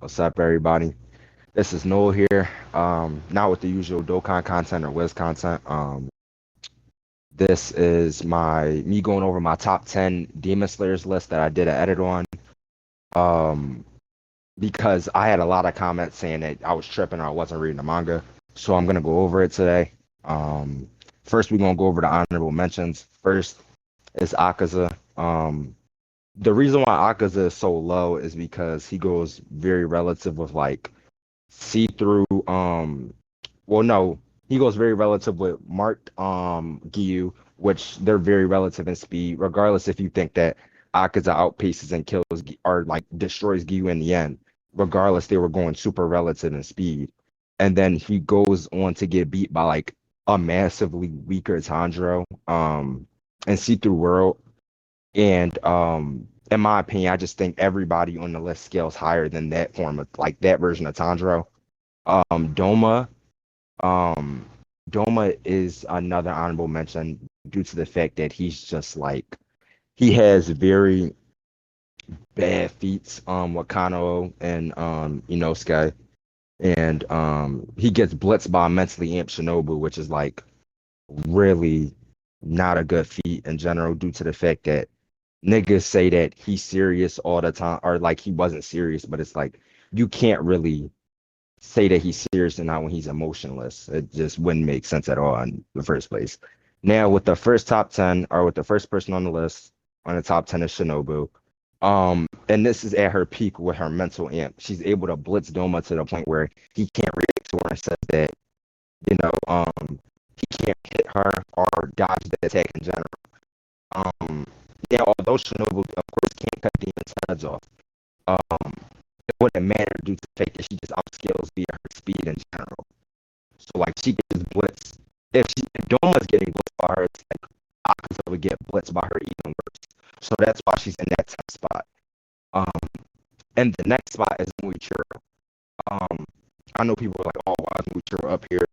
What's up, everybody? This is Noel here. Not with the usual Dokkan content or Wiz content. This is my me going over my top 10 Demon Slayers list that I did an edit on. Um, because I had a lot of comments saying that I was tripping or I wasn't reading the manga. So I'm gonna go over it today. Um, First we're gonna go over the honorable mentions. First is Akaza. The reason why Akaza is so low is because he goes very relative with like see-through well no he goes very relative with marked Gyu, which they're very relative in speed regardless if you think that Akaza outpaces and kills or like destroys Gyu in the end. Regardless, they were going super relative in speed, and then he goes on to get beat by like a massively weaker Tanjiro in see-through world. And in my opinion, I just think everybody on the list scales higher than that form of like that version of Tanjiro. Um, Doma, um, Doma is another honorable mention due to the fact that he's just like he has very bad feats with Kano and Inosuke, and he gets blitzed by a mentally amped Shinobu, which is like really not a good feat in general due to the fact that niggas say that he's serious all the time or like he wasn't serious, but it's like you can't really say that he's serious and not when he's emotionless. It just wouldn't make sense at all in the first place. Now, with the first top 10, or with the first person on the list on the top 10 is Shinobu. And this is at her peak with her mental amp. She's able to blitz Doma to the point where he can't react to her and says that, you know, he can't hit her or dodge the attack in general. Um, yeah, although Shinobu, of course, can't cut demons' heads off, um, it wouldn't matter due to the fact that she just upscales via her speed in general. So like she could just blitz. If Doma's getting blitzed by her, it's like Akaza would get blitzed by her even worse. So that's why she's in that 10th spot. Um, and the next spot is Muichiro. Um, I know people are like, oh, why is Muichiro up here?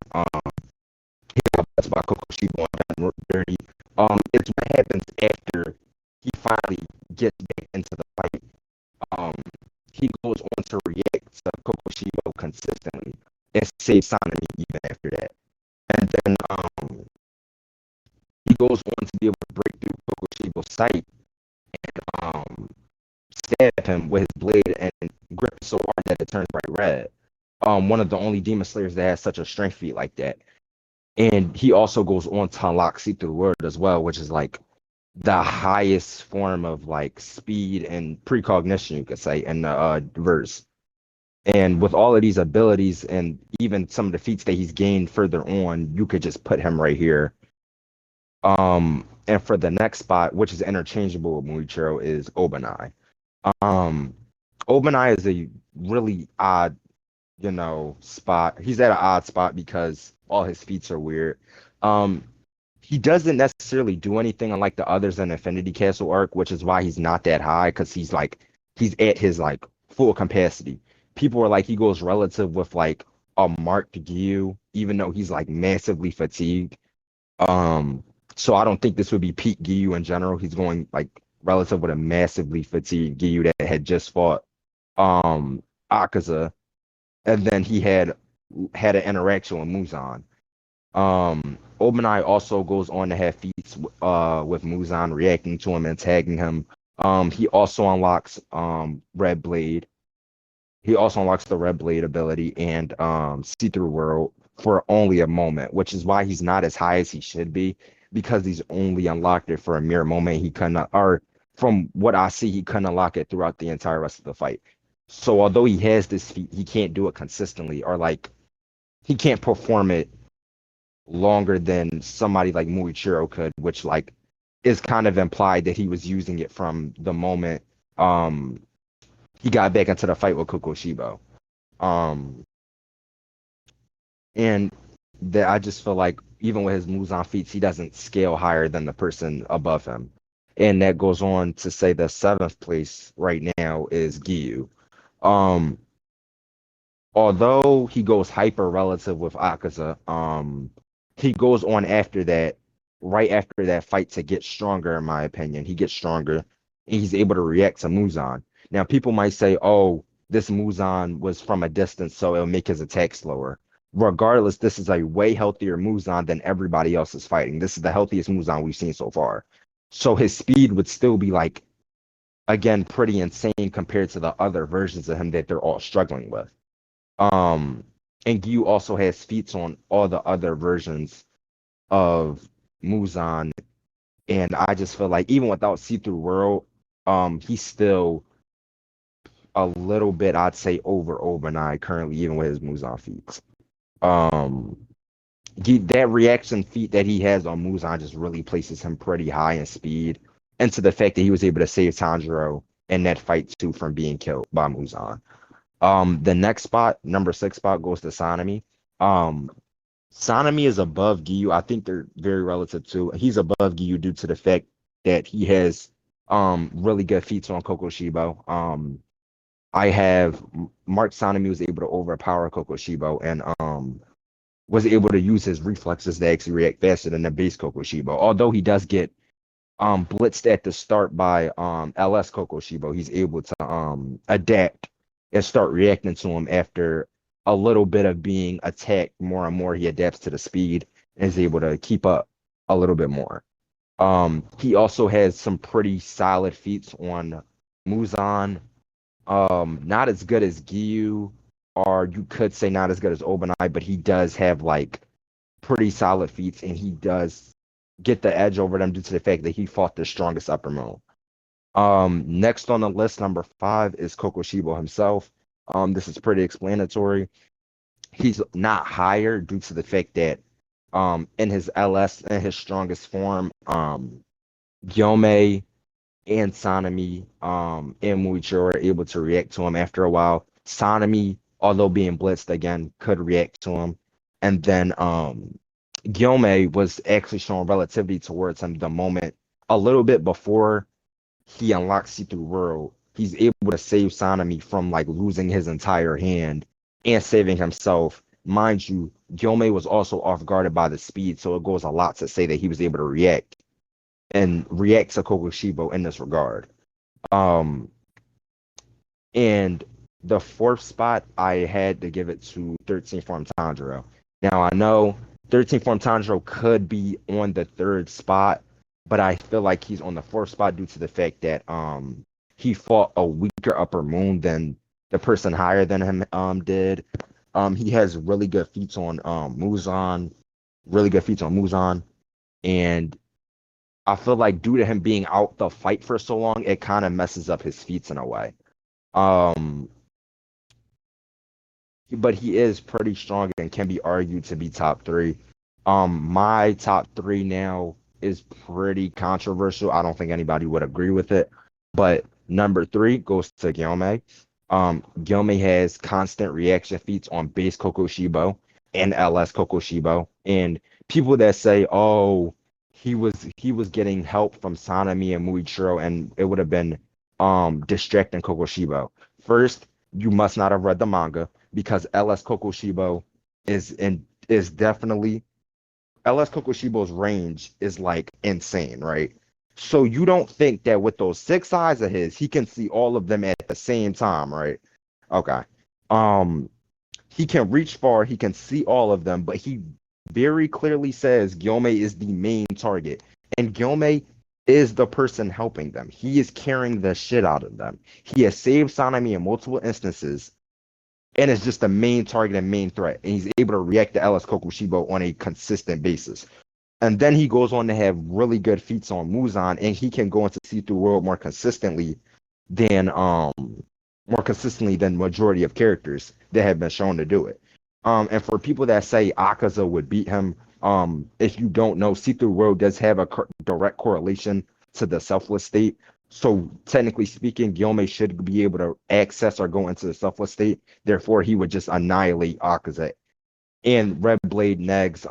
He got blitzed by Kokoshibo and Dirty. It's what happens after he finally gets back into the fight. Um, he goes on to react to Kokoshibo consistently and save Sanemi even after that. And then he goes on to be able to break through Kokoshibo's sight and stab him with his blade and grip it so hard that it turns bright red. One of the only Demon Slayers that has such a strength feat like that. And he also goes on to unlock See Through the Word as well, which is like the highest form of like speed and precognition, you could say, in the verse. And with all of these abilities and even some of the feats that he's gained further on, you could just put him right here. And for the next spot, which is interchangeable with Muichiro, is Obanai. Um, Obanai is a really odd, spot. He's at an odd spot because all his feats are weird. Um, he doesn't necessarily do anything unlike the others in Infinity Castle arc, which is why he's not that high because he's at his like full capacity. People are like he goes relative with like a marked Gyu, even though he's like massively fatigued. Um, so I don't think this would be peak Gyu in general. He's going like relative with a massively fatigued Gyu that had just fought Akaza, and then he had an interaction with Muzan. Obanai also goes on to have feats with Muzan reacting to him and tagging him. He also unlocks Red Blade. He also unlocks the Red Blade ability and See-Through World for only a moment, which is why he's not as high as he should be, because he's only unlocked it for a mere moment. He couldn't, or from what I see, he couldn't unlock it throughout the entire rest of the fight. So although he has this feat, he can't do it consistently, or like he can't perform it longer than somebody like Muichiro could, which like is kind of implied that he was using it from the moment he got back into the fight with Kokoshibo. Um and that I just feel like even with his Muzan feats, he doesn't scale higher than the person above him. And that goes on to say the seventh place right now is Giyu. Um Although he goes hyper relative with Akaza, he goes on after that, right after that fight to get stronger, in my opinion. He gets stronger and he's able to react to Muzan. Now, people might say, oh, this Muzan was from a distance, so it'll make his attack slower. Regardless, this is a way healthier Muzan than everybody else is fighting. This is the healthiest Muzan we've seen so far. So his speed would still be like, again, pretty insane compared to the other versions of him that they're all struggling with. Um, and Gyu also has feats on all the other versions of Muzan, and I just feel like even without See-Through World, he's still a little bit, I'd say, over Obanai currently, even with his Muzan feats. Um, that reaction feat that he has on Muzan just really places him pretty high in speed, and to the fact that he was able to save Tanjiro in that fight too from being killed by Muzan. The next spot, number 6 spot, goes to Sanemi. Um, Sanemi is above Giyu. I think they're very relative too. He's above Giyu due to the fact that he has really good feats on Kokoshibo. I have Mark Sanemi was able to overpower Kokoshibo and was able to use his reflexes to actually react faster than the base Kokoshibo. Although he does get blitzed at the start by LS Kokoshibo, he's able to adapt and start reacting to him after a little bit of being attacked more and more. He adapts to the speed and is able to keep up a little bit more. He also has some pretty solid feats on Muzan. Not as good as Giyu, or you could say not as good as Obanai, but he does have like pretty solid feats, and he does get the edge over them due to the fact that he fought the strongest upper moon. Next on the list, number 5 is Kokoshibo himself. This is pretty explanatory. He's not higher due to the fact that in his LS, in his strongest form, Gyome and Sanemi and Muichiro are able to react to him after a while. Sanemi, although being blitzed again, could react to him. And then Gyome was actually showing relativity towards him the moment a little bit before he unlocks See-Through World. He's able to save Sanemi from like losing his entire hand and saving himself. Mind you, Gyome was also off guarded by the speed, so it goes a lot to say that he was able to react to Kokoshibo in this regard. Um, and the 4th spot, I had to give it to 13 Form Tanjiro. Now, I know 13 Form Tanjiro could be on the 3rd spot, but I feel like he's on the 4th spot due to the fact that he fought a weaker upper moon than the person higher than him did. He has really good feats on Muzan, and I feel like due to him being out the fight for so long, it kind of messes up his feats in a way. Um, but he is pretty strong and can be argued to be top 3. My top 3 now is pretty controversial. I don't think anybody would agree with it. But number 3 goes to Gyome. Gyome has constant reaction feats on base Kokoshibo and LS Kokoshibo. And people that say, oh, he was getting help from Sanemi and Muichiro, and it would have been distracting Kokoshibo. First, you must not have read the manga because LS Kokoshibo is definitely LS Kokoshibo's range is like insane, right? So you don't think that with those 6 eyes of his, he can see all of them at the same time, right? Okay. Um, he can reach far, he can see all of them, but he very clearly says Gyome is the main target. And Gyome is the person helping them. He is carrying the shit out of them. He has saved Sanemi in multiple instances and is just the main target and main threat. And he's able to react to LS Kokoshibo on a consistent basis. And then he goes on to have really good feats on Muzan, and he can go into See-Through World than more consistently than majority of characters that have been shown to do it. And for people that say Akaza would beat him, if you don't know, See-Through World does have a direct correlation to the selfless state. So technically speaking, Gyome should be able to access or go into the selfless state. Therefore, he would just annihilate Akaza. And Red Blade negs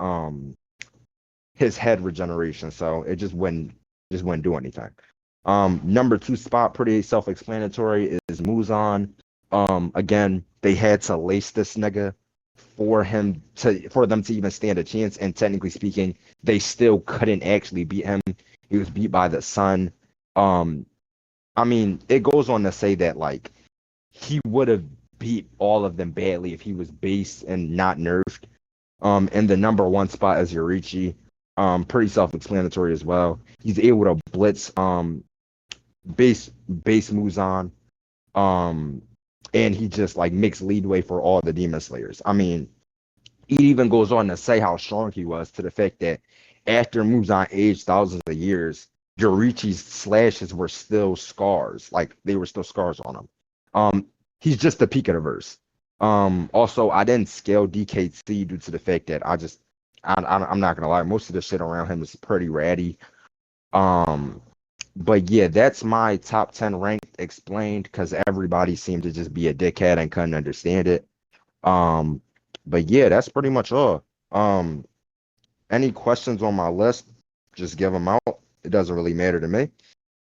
his head regeneration, so it just wouldn't do anything. Number 2 spot, pretty self-explanatory, is Muzan. Again, they had to lace this nigga for them to even stand a chance, and technically speaking, they still couldn't actually beat him. He was beat by the sun. I mean, it goes on to say that like he would have beat all of them badly if he was based and not nerfed. And the number one spot is Yorichi. Pretty self-explanatory as well. He's able to blitz base moves on. Um, and he just like makes leadway for all the Demon Slayers. I mean, he even goes on to say how strong he was to the fact that after Muzan aged thousands of years, Yorichi's slashes were still scars. Like they were still scars on him. He's just the peak of the verse. Also, I didn't scale DKC due to the fact that I'm not gonna lie, most of the shit around him is pretty ratty. Um, but yeah, that's my top 10 ranked explained because everybody seemed to just be a dickhead and couldn't understand it. Um, but yeah, that's pretty much all. Um, any questions on my list, just give them out. It doesn't really matter to me.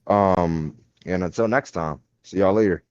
And until next time, see y'all later.